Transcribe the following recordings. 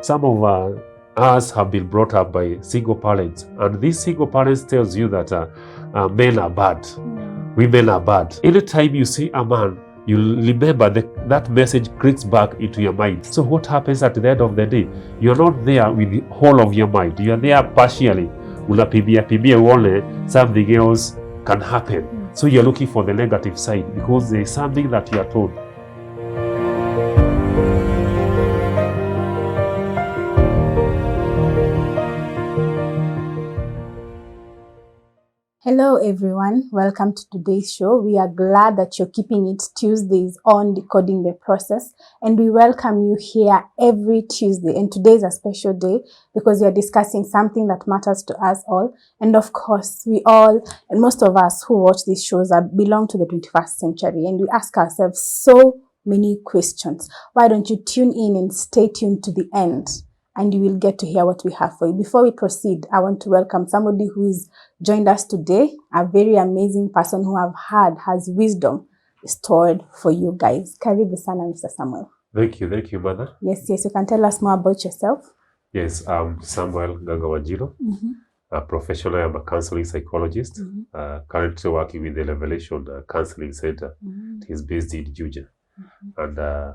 some of us have been brought up by single parents, and these single parents tells you that men are bad, women are bad. Anytime you see a man, you remember that message clicks back into your mind. So what happens at the end of the day? You're not there with the whole of your mind. You are there partially. Unapibia uone something else can happen. So you're looking for the negative side because there is something that you are told. Hello everyone, welcome to today's show. We are glad that you're keeping it Tuesdays on Decoding the Process, and we welcome you here every Tuesday. And today is a special day because we are discussing something that matters to us all. And of course, we all, and most of us who watch these shows belong to the 21st century, and we ask ourselves so many questions. Why don't you tune in and stay tuned to the end? And you will get to hear what we have for you. Before we proceed, I want to welcome somebody who's joined us today, a very amazing person who has wisdom stored for you guys. Karibu sana, Mr. Samuel. Thank you, mother. Yes, you can tell us more about yourself. Yes, I'm Samuel Gagawajiro. A professional, I'm a counseling psychologist, currently working with the Revelation Counseling Center. He's based in Juja. And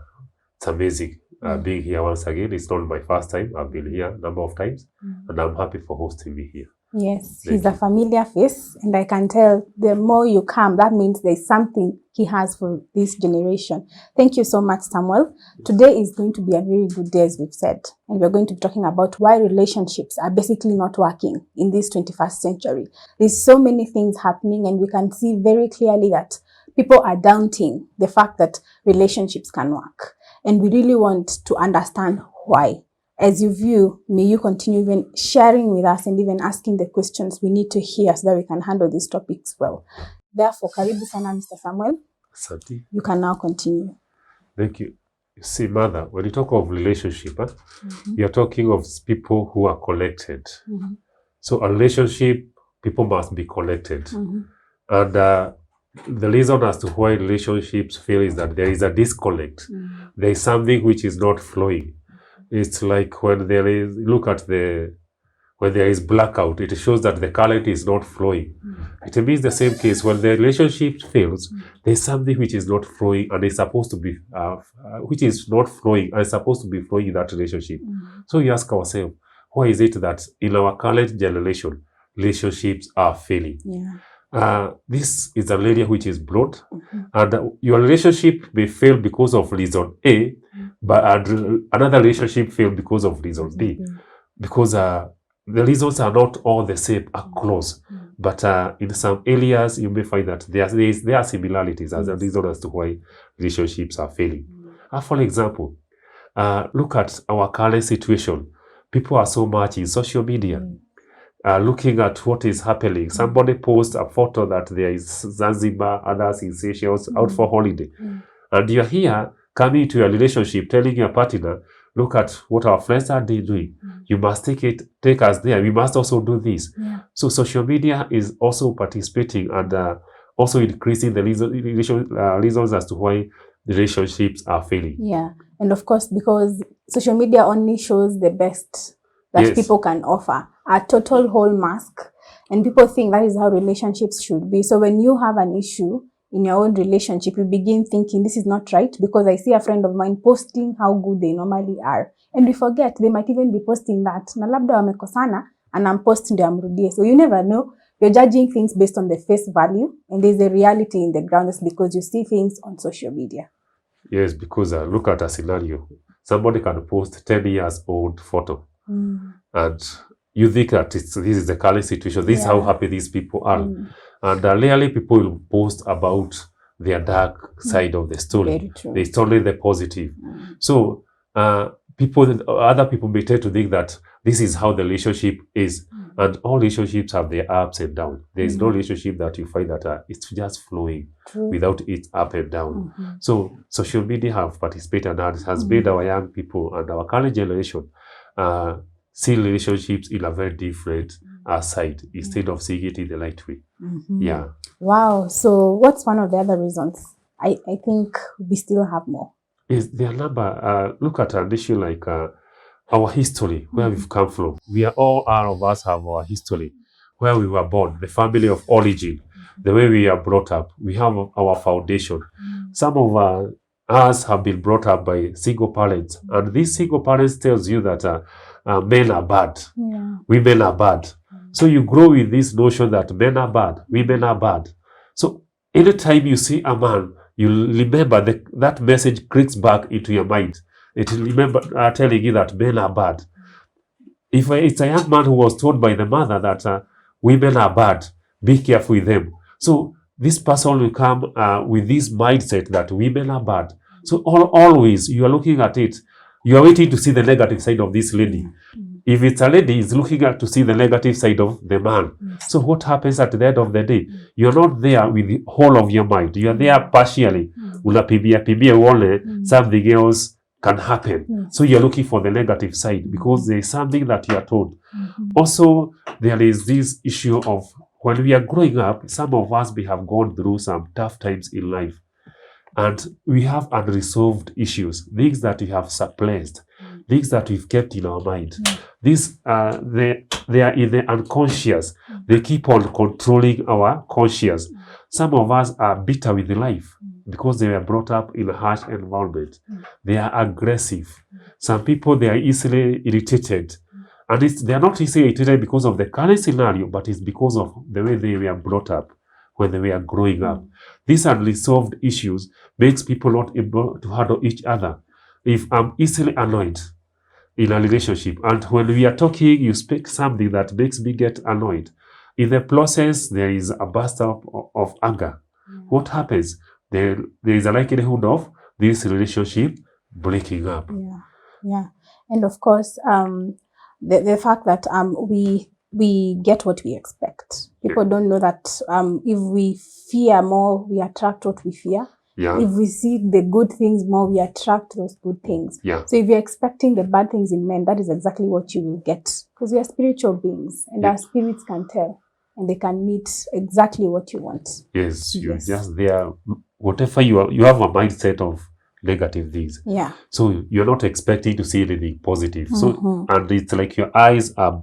it's amazing. Being here once again. It's not my first time. I've been here a number of times, and I'm happy for hosting me here. Yes, he's a familiar face, and I can tell the more you come, that means there's something he has for this generation. Thank you so much, Samuel. Today is going to be a very good day, as we've said, and we're going to be talking about why relationships are basically not working in this 21st century. There's so many things happening, and we can see very clearly that people are doubting the fact that relationships can work. And we really want to understand why. As you view, may you continue even sharing with us and even asking the questions we need to hear so that we can handle these topics well. Therefore, karibu sana, Mr. Samuel. Asante. You can now continue. Thank you. You see, mother, when you talk of relationship, you're talking of people who are connected. So a relationship, people must be connected. And the reason as to why relationships fail is that there is a disconnect. There is something which is not flowing. It's like when there is, when there is blackout, it shows that the current is not flowing. It means the same case when the relationship fails, there's something which is not flowing and is supposed to be, which is not flowing and is supposed to be flowing in that relationship. So we ask ourselves, why is it that in our current generation, relationships are failing? This is an area which is broad, and your relationship may fail because of reason A, but another relationship fail because of reason B, because the reasons are not all the same across, but in some areas you may find that there are similarities as a reason as to why relationships are failing. For example, look at our current situation. People are so much in social media. Looking at what is happening. Somebody posts a photo that there is Zanzibar, others in Seychelles, out for holiday. And you're here, coming to your relationship, telling your partner, look at what our friends are doing. You must take us there. We must also do this. So social media is also participating and also increasing the reasons as to why relationships are failing. Yeah, and of course, because social media only shows the best that people can offer, a total whole mask, and people think that is how relationships should be. So when you have an issue in your own relationship, you begin thinking this is not right because I see a friend of mine posting how good they normally are, and we forget they might even be posting that na labda wamekosana and I'm posting ndio amrudie. So you never know. You're judging things based on the face value, and there's a reality in the ground just because you see things on social media. Yes, because look at a scenario. Somebody can post 10 years old photo. And you think that this is the current situation, this is how happy these people are. And rarely people will post about their dark side of the story. It's only the positive. So other people may tend to think that this is how the relationship is. And all relationships have their ups and downs. There is no relationship that you find that it's just flowing without it up and down. So social media have participated and has made our young people and our current generation see relationships in a very different side instead of seeing it in the right way. Wow. So what's one of the other reasons? I think we still have more. Is there a number? Look at an issue like our history, where we've come from. All of us have our history, where we were born, the family of origin, the way we are brought up. We have our foundation. Some of us have been brought up by single parents, and these single parents tells you that men are bad, women are bad. So you grow with this notion that men are bad, women are bad. So anytime you see a man, you remember that message clicks back into your mind. It will remember telling you that men are bad. If it's a young man who was told by the mother that women are bad, be careful with them. So this person will come with this mindset that women are bad. So always you are looking at it, you are waiting to see the negative side of this lady. If it's a lady, is looking at to see the negative side of the man. So what happens at the end of the day? You're not there with the whole of your mind. You are there partially. Unapibia uone something else can happen. So you're looking for the negative side because there is something that you are told. Also, there is this issue of when we are growing up, some of us, we have gone through some tough times in life. And we have unresolved issues, things that we have suppressed, things that we've kept in our mind. These they are in the unconscious. They keep on controlling our conscious. Some of us are bitter with life because they were brought up in a harsh environment. They are aggressive. Some people, they are easily irritated. And they are not easily irritated because of the current scenario, but it's because of the way they were brought up when they were growing up. These unresolved issues makes people not able to handle each other. If I'm easily annoyed in a relationship, and when we are talking, you speak something that makes me get annoyed. In the process, there is a burst up of anger. What happens? There is a likelihood of this relationship breaking up. And of course, the fact that we get what we expect. People don't know that if we fear more, we attract what we fear. If we see the good things more, we attract those good things. So if you're expecting the bad things in men, that is exactly what you will get. Because we are spiritual beings, and our spirits can tell, and they can meet exactly what you want. Yes, you're just there. Whatever you have a mindset of negative things. So you're not expecting to see anything positive. So and it's like your eyes are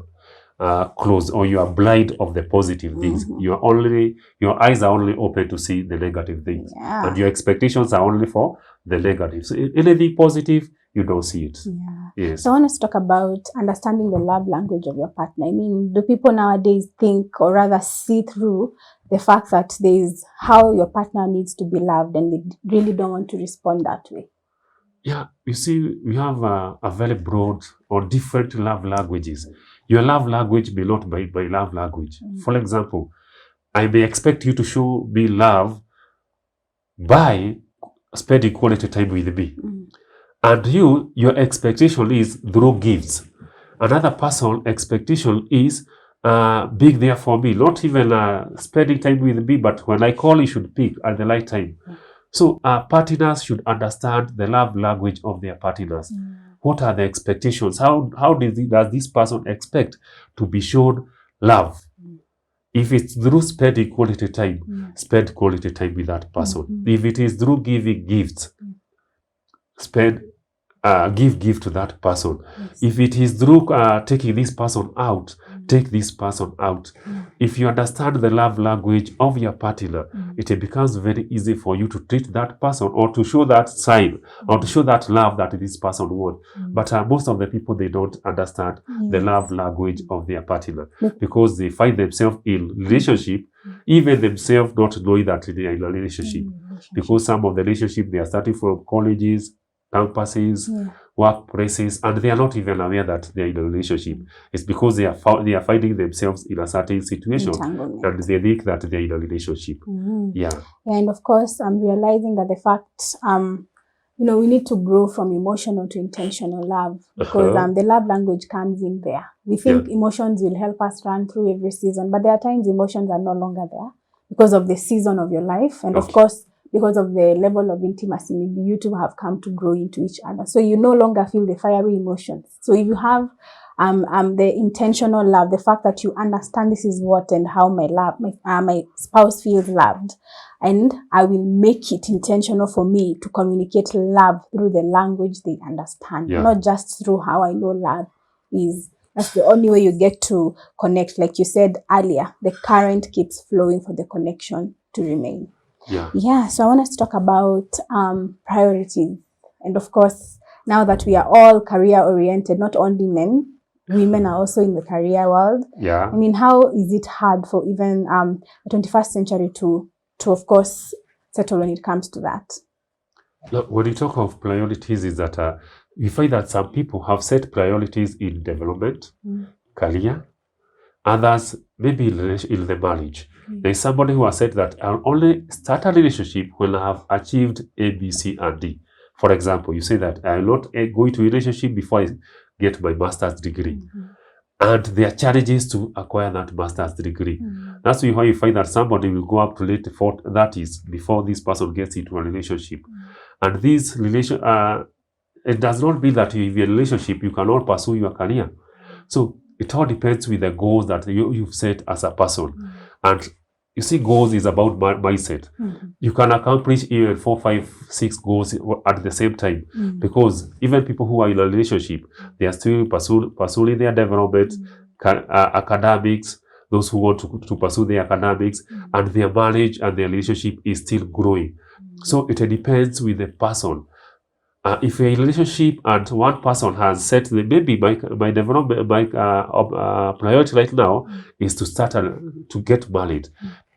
closed, or you are blind of the positive things. Your eyes are only open to see the negative things, and your expectations are only for the negative. So anything positive, you don't see it. So I want us to talk about understanding the love language of your partner. I mean, do people nowadays think, or rather see through the fact that there is how your partner needs to be loved, and they really don't want to respond that way? You see, we have a very broad or different love languages. Your love language may not be my love language. For example, I may expect you to show me love by spending quality time with me. And your expectation is through gifts. Another person's expectation is being there for me, not even spending time with me, but when I call, you should pick at the right time. So partners should understand the love language of their partners. What are the expectations? How does this person expect to be shown love? If it's through spending quality time, spend quality time with that person. If it is through giving gifts, give gift to that person. If it is through taking this person out, take this person out. If you understand the love language of your partner, it becomes very easy for you to treat that person, or to show that sign, or to show that love that this person wants. But most of the people, they don't understand the love language of their partner, because they find themselves in relationship, even themselves not knowing that they are in a relationship. Because some of the relationship, they are starting from colleges, campuses, workplaces, and they are not even aware that they are in a relationship. It's because they are finding themselves in a certain situation, and they think that they are in a relationship. And of course, I'm realizing that the fact, we need to grow from emotional to intentional love, because the love language comes in there. We think emotions will help us run through every season, but there are times emotions are no longer there because of the season of your life, and of course, because of the level of intimacy, maybe you two have come to grow into each other. So you no longer feel the fiery emotions. So if you have the intentional love, the fact that you understand this is what and how my spouse feels loved. And I will make it intentional for me to communicate love through the language they understand, not just through how I know love is. That's the only way you get to connect. Like you said earlier, the current keeps flowing for the connection to remain. Yeah. So I want us to talk about priorities. And of course, now that we are all career oriented, not only men, women are also in the career world. Yeah. I mean, how is it hard for even the 21st century to of course settle when it comes to that? Look, when you talk of priorities, is that you find that some people have set priorities in development, career, others maybe in the marriage. There's somebody who has said that I'll only start a relationship when I have achieved A, B, C, and D. For example, you say that I'll not go into a relationship before I get my master's degree. And there are challenges to acquire that master's degree. That's why you find that somebody will go up to late 30s before this person gets into a relationship. And this relation, it does not mean that if you're in a relationship, you cannot pursue your career. So it all depends with the goals that you've set as a person. And you see, goals is about mindset. You can accomplish even 4, 5, 6 goals at the same time, because even people who are in a relationship, they are still pursuing their development, academics, those who want to pursue their academics, and their marriage and their relationship is still growing. So it depends with the person. If you're in a relationship and one person has set maybe my development, my priority right now is to start to get married.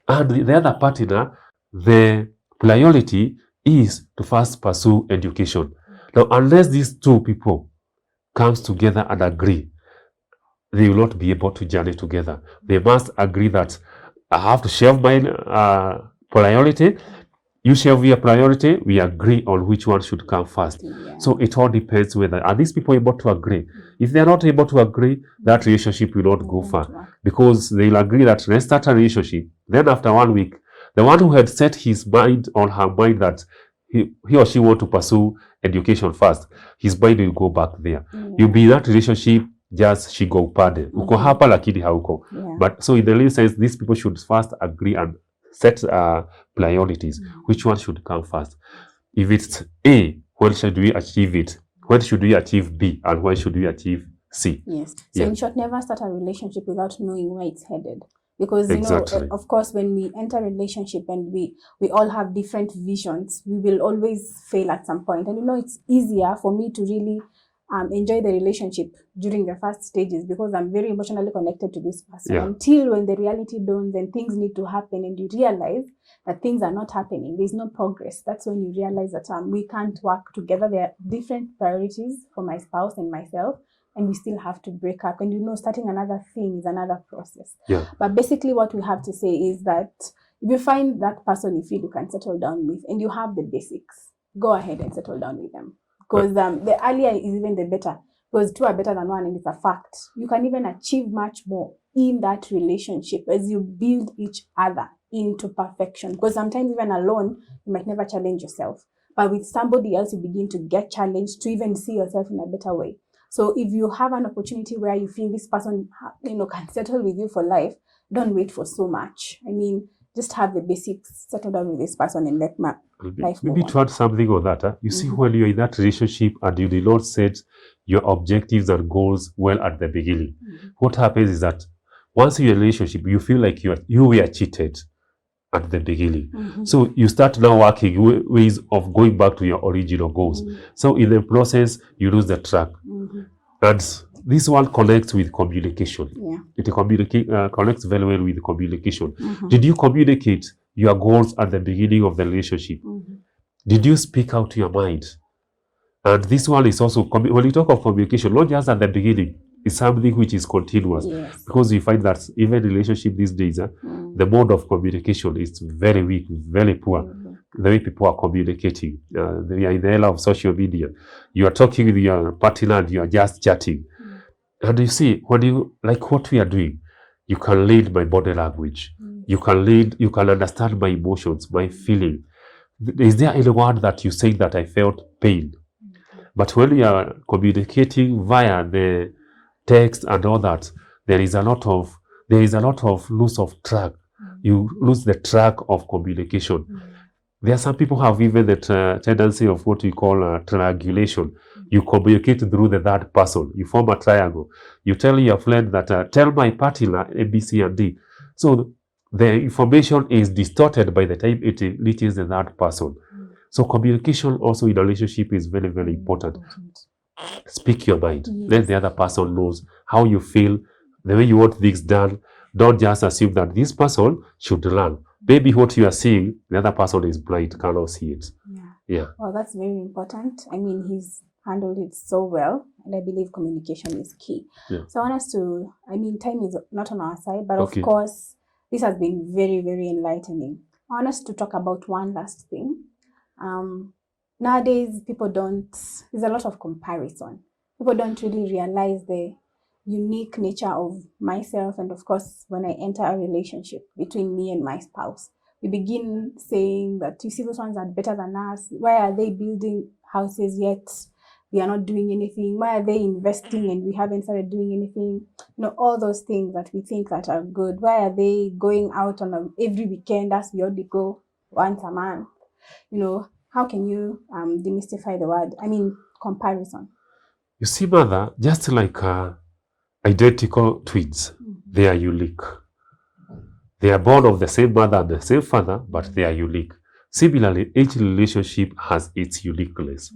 And the other partner, the priority is to first pursue education. Now, unless these two people comes together and agree, they will not be able to journey together. They must agree that I have to share my priority. You share your priority. We agree on which one should come first. So it all depends whether are these people able to agree. If they are not able to agree, that relationship will not go far, because they'll agree that let's start a relationship. Then after 1 week, the one who had set his mind on her mind that he or she want to pursue education first, his mind will go back there. You'll be in that relationship, just she go pade. Uko hapa lakini hauko. But so in the real sense, these people should first agree and set priorities. Which one should come first? If it's A, when should we achieve it? When should we achieve B? And when should we achieve C? Yes. So in short, never start a relationship without knowing where it's headed. Because, you know, of course, when we enter a relationship and we all have different visions, we will always fail at some point. And, you know, it's easier for me to really enjoy the relationship during the first stages, because I'm very emotionally connected to this person, until when the reality dawns and things need to happen and you realize that things are not happening, there's no progress. That's when you realize that we can't work together. There are different priorities for my spouse and myself, and we still have to break up. And, you know, starting another thing is another process. But basically what we have to say is that if you find that person you feel you can settle down with and you have the basics, go ahead and settle down with them. Because the earlier is even the better. Because two are better than one, and it's a fact. You can even achieve much more in that relationship as you build each other into perfection. Because sometimes even alone, you might never challenge yourself. But with somebody else, you begin to get challenged to even see yourself in a better way. So if you have an opportunity where you feel this person, you know, can settle with you for life, don't wait for so much. I mean, just have the basics, settle down with this person, and let life maybe to add something on that. You see, when you're in that relationship and you did not set your objectives and goals well at the beginning, what happens is that once you're in a relationship, you feel like you were cheated at the beginning. So you start now working ways of going back to your original goals. So in the process, you lose the track. And this one connects with communication. It connects very well with communication. Did you communicate your goals at the beginning of the relationship? Did you speak out your mind? And this one is also, when you talk of communication, not just at the beginning, it's something which is continuous. Because you find that even relationship these days, the mode of communication is very weak, very poor. The way people are communicating. We are in the era of social media. You are talking with your partner and you are just chatting. And you see, when you, like what we are doing, you can read my body language. You can understand my emotions, my feeling. Is there any word that you say that I felt pain? But when you are communicating via the text and all that, there is a lot of loss of track. You lose the track of communication. There are some people who have even the tendency of what we call triangulation. You communicate through the third person. You form a triangle. You tell your friend that, tell my partner A, B, C, and D. So the information is distorted by the time it reaches the third person. So communication also in a relationship is very, very important. Speak your mind. Let the other person knows how you feel, the way you want things done. Don't just assume that this person should learn. Maybe what you are seeing, the other person is blind, cannot see it. Yeah. Well, that's very important. I mean, he's handled it so well, and I believe communication is key. So I want us to, I mean, time is not on our side, but of course, this has been very, very enlightening. I want us to talk about one last thing. Nowadays, there's a lot of comparison. People don't really realize the unique nature of myself, and of course, when I enter a relationship between me and my spouse, we begin saying that, you see, those ones are better than us. Why are they building houses yet we are not doing anything? Why are they investing and we haven't started doing anything? You know, all those things that we think that are good. Why are they going out on every weekend as we only go once a month? You know, how can you demystify the word? I mean, comparison. You see, mother, just like identical twins, they are unique. They are born of the same mother and the same father, but they are unique. Similarly, each relationship has its uniqueness.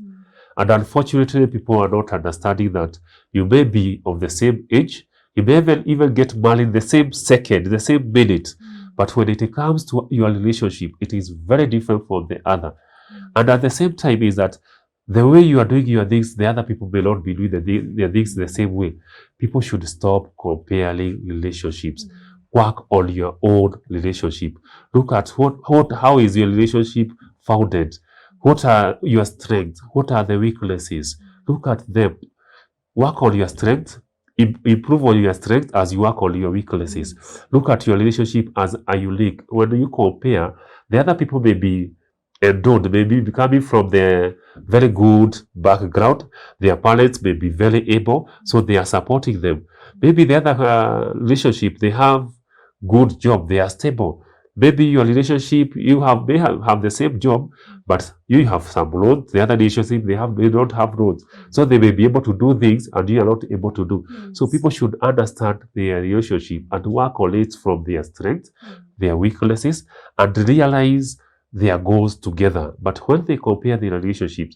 And unfortunately, people are not understanding that you may be of the same age, you may even get married the same second, the same minute, but when it comes to your relationship, it is very different from the other. And at the same time is that the way you are doing your things, the other people may not be doing their things the same way. People should stop comparing relationships. Work on your own relationship. Look at how is your relationship founded? What are your strengths? What are the weaknesses? Look at them. Work on your strengths. Improve on your strengths as you work on your weaknesses. Look at your relationship as a unique. When you compare, the other people may be endowed, maybe coming from the very good background. Their parents may be very able, so they are supporting them. Maybe the other relationship, they have good job, they are stable. Maybe your relationship, may have the same job, but you have some loans. The other relationship, they don't have loans. So they may be able to do things and you are not able to do. So people should understand their relationship and work on it from their strengths, their weaknesses, and realize their goals together. But when they compare their relationships,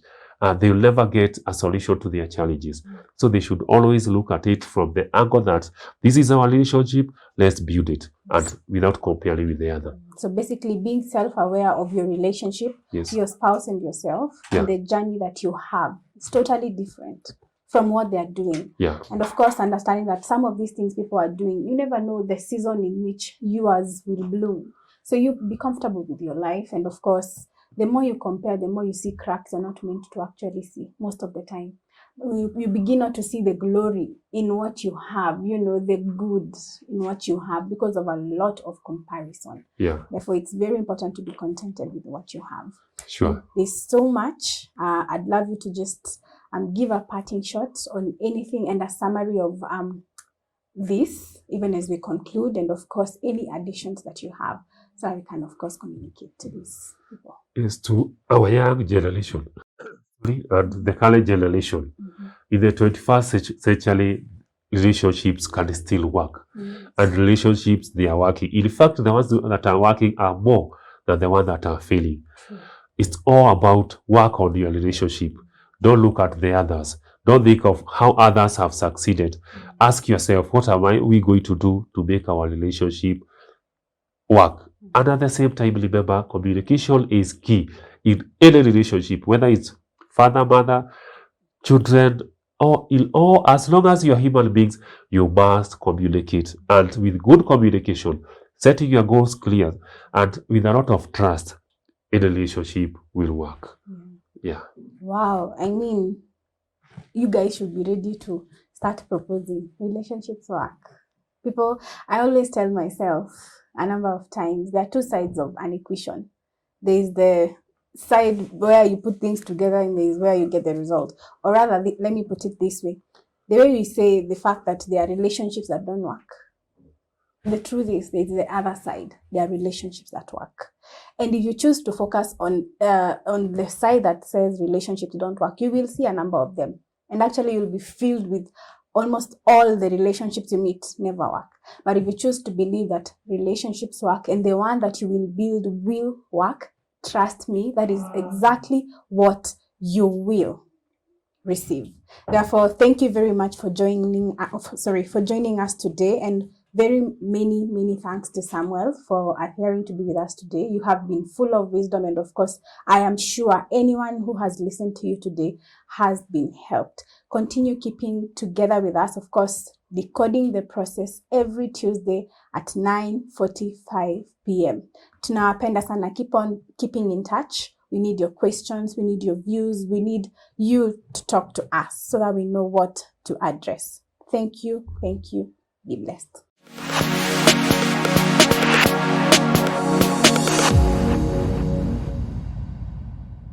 they will never get a solution to their challenges. So they should always look at it from the angle that this is our relationship, let's build it, and without comparing with the other. So basically being self-aware of your relationship, your spouse and yourself, and the journey that you have. It's totally different from what they are doing. And of course, understanding that some of these things people are doing, you never know the season in which yours will bloom. So you be comfortable with your life, and of course, the more you compare, the more you see cracks you're not meant to actually see most of the time. You begin not to see the glory in what you have, you know, the good in what you have because of a lot of comparison. Therefore, it's very important to be contented with what you have. Sure. There's so much. I'd love you to just give a parting shot on anything and a summary of this, even as we conclude, and of course, any additions that you have, so we can, of course, communicate to these people. Is to our young generation and the current generation. In the 21st century, relationships can still work. And relationships, they are working. In fact, the ones that are working are more than the ones that are failing. It's all about work on your relationship. Don't look at the others. Don't think of how others have succeeded. Ask yourself, what am we going to do to make our relationship work? And at the same time, remember, communication is key in any relationship, whether it's father, mother, children, or as long as you're human beings, you must communicate. And with good communication, setting your goals clear, and with a lot of trust, a relationship will work. Wow. I mean, you guys should be ready to start proposing. Relationships work. People, I always tell myself a number of times, there are two sides of an equation. There is the side where you put things together and there is where you get the result. Or rather, let me put it this way. the way we say the fact that there are relationships that don't work, the truth is there's the other side. There are relationships that work. And if you choose to focus on the side that says relationships don't work, you will see a number of them. And actually you'll be filled with almost all the relationships you meet never work. But if you choose to believe that relationships work and the one that you will build will work, trust me, that is exactly what you will receive. Therefore, thank you very much for joining us today, and very many thanks to Samuel for adhering to be with us today. You have been full of wisdom, and of course, I am sure anyone who has listened to you today has been helped. Continue keeping together with us, of course, Decoding the Process every Tuesday at 9:45 p.m. Tunawapenda sana. Keep on keeping in touch. We need your questions, we need your views, we need you to talk to us so that we know what to address. Thank you. Be blessed.